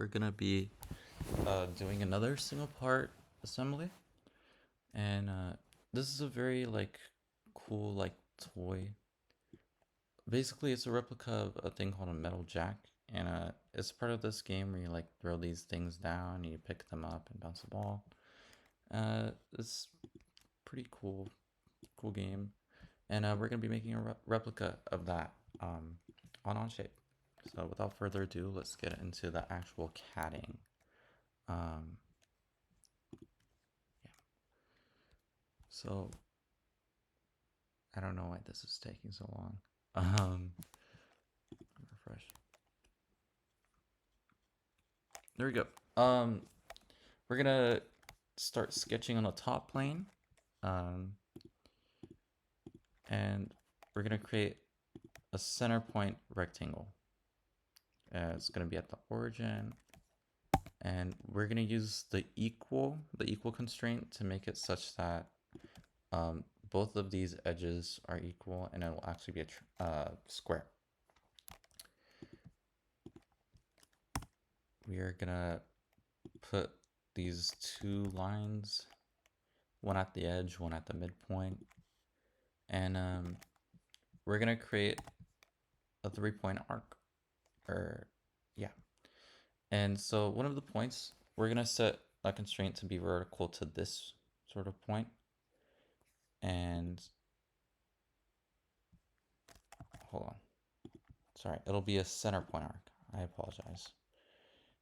we're gonna be doing another single part assembly, and this is a very cool toy. Basically, it's a replica of a thing called a metal jack, and it's part of this game where you throw these things down, and you pick them up and bounce the ball. It's pretty cool game, and we're gonna be making a replica of that on Onshape. So without further ado, let's get into the actual CADing. Um, yeah. So I don't know why this is taking so long. Refresh. There we go. We're gonna start sketching on the top plane, and we're gonna create a center point rectangle. It's gonna be at the origin, and we're gonna use the equal constraint to make it such that both of these edges are equal, and it will actually be a square. We are gonna put these two lines, one at the edge, one at the midpoint, and we're gonna create a 3-point arc, or yeah. And so one of the points, we're gonna set a constraint to be vertical to this sort of point, and hold on, sorry, it'll be a center point arc. I apologize.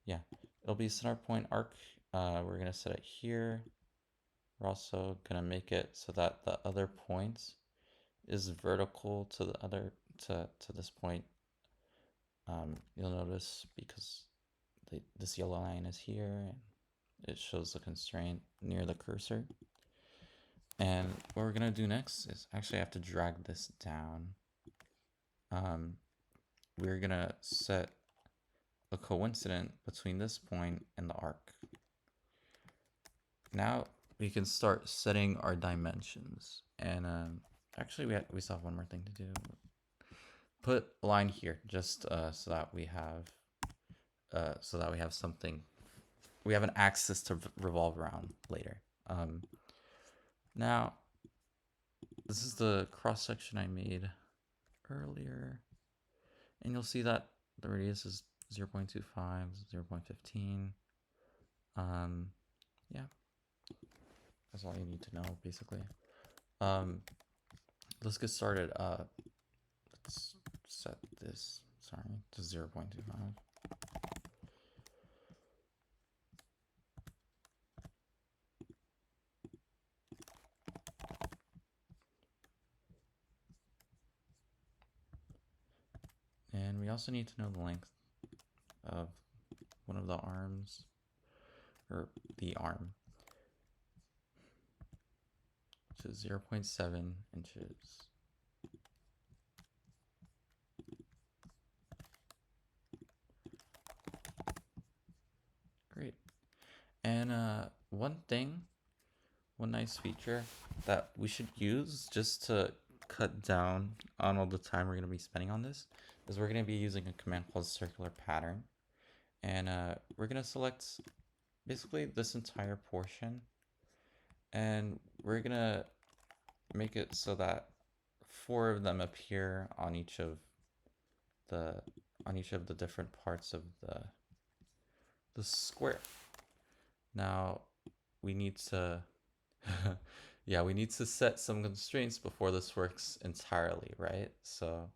Yeah, it'll be a center point arc. We're gonna set it here. We're also gonna make it so that the other point is vertical to the other to this point. You'll notice because this yellow line is here, and it shows the constraint near the cursor. And what we're gonna do next is actually have to drag this down. We're gonna set a coincident between this point and the arc. Now we can start setting our dimensions, and actually we still have one more thing to do. Put a line here just so that we have something. We have an axis to revolve around later. Now this is the cross section I made earlier, and you'll see that the radius is 0.25, 0.15. Yeah, that's all you need to know basically. Let's get started. Let's set this, to 0.25. And we also need to know the length of one of the arms, or the arm, which is 0.7 inches. Great. And one nice feature that we should use just to cut down on all the time we're going to be spending on this is we're going to be using a command called circular pattern. And we're going to select basically this entire portion, and we're going to make it so that 4 of them appear on each of the different parts of the square. Now we need to yeah, we need to set some constraints before this works entirely, right? So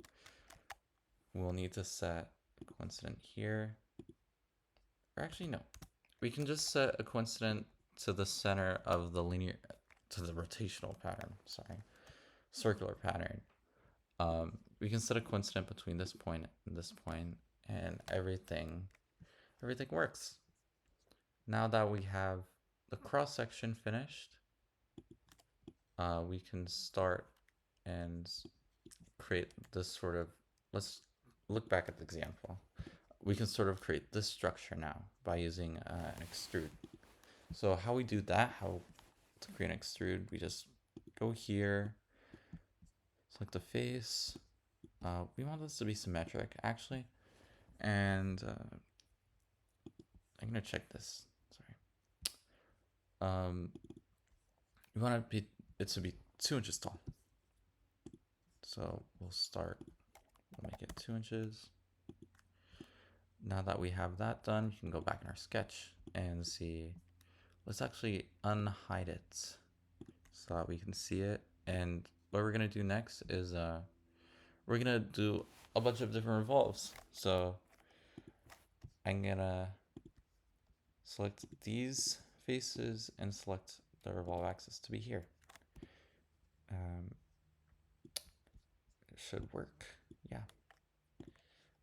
we'll need to set a coincident here. Or actually, no. We can just set a coincident to the center of the to the rotational pattern, circular pattern. We can set a coincident between this point and this point, and everything works. Now that we have the cross section finished, we can start and create this sort of, let's look back at the example. We can sort of create this structure now by using an extrude. So how we do that, how to create an extrude, we just go here, select the face. We want this to be symmetric actually, and I'm gonna check this. Sorry. We want it to be 2 inches tall. So we'll make it 2 inches. Now that we have that done, you can go back in our sketch and see. Let's actually unhide it so that we can see it. And what we're gonna do next is we're gonna do a bunch of different revolves. So I'm gonna select these faces and select the revolve axis to be here. It should work. Yeah.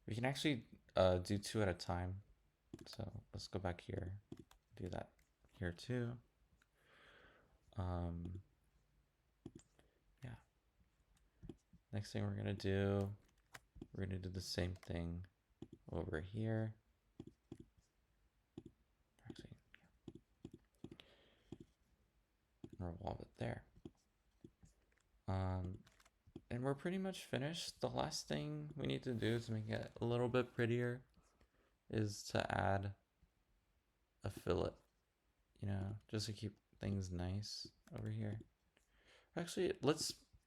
We can actually do 2 at a time. So let's go back here, do that here too. Yeah. Next thing we're gonna do the same thing over here. Actually, revolve it there. And we're pretty much finished. The last thing we need to do to make it a little bit prettier is to add a fillet, just to keep things nice over here. Actually,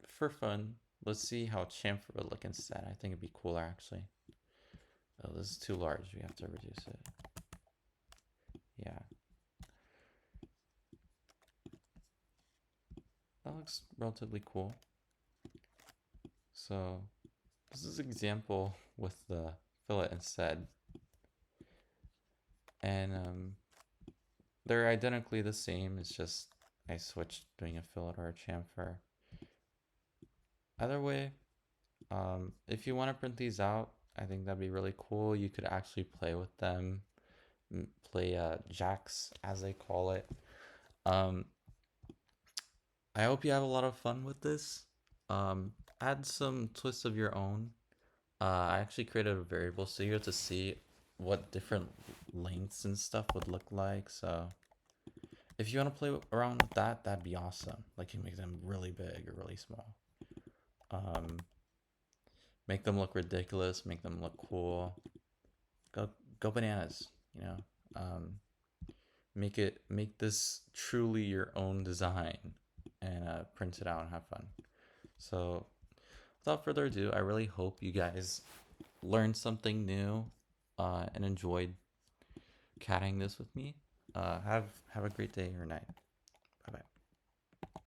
for fun, let's see how chamfer would look instead. I think it'd be cooler actually. Oh, this is too large. We have to reduce it. Yeah. That looks relatively cool. So this is an example with the fillet instead. And they're identically the same. It's just I switched doing a fillet or a chamfer. Either way, if you want to print these out, I think that'd be really cool. You could actually play with them, play jacks as they call it. I hope you have a lot of fun with this. Add some twists of your own. I actually created a variable so you get to see what different lengths and stuff would look like. So if you want to play around with that, that'd be awesome. Like you make them really big or really small. Make them look ridiculous, make them look cool. Go bananas, make this truly your own design and print it out and have fun. So without further ado, I really hope you guys learned something new and enjoyed catting this with me. Have a great day or night.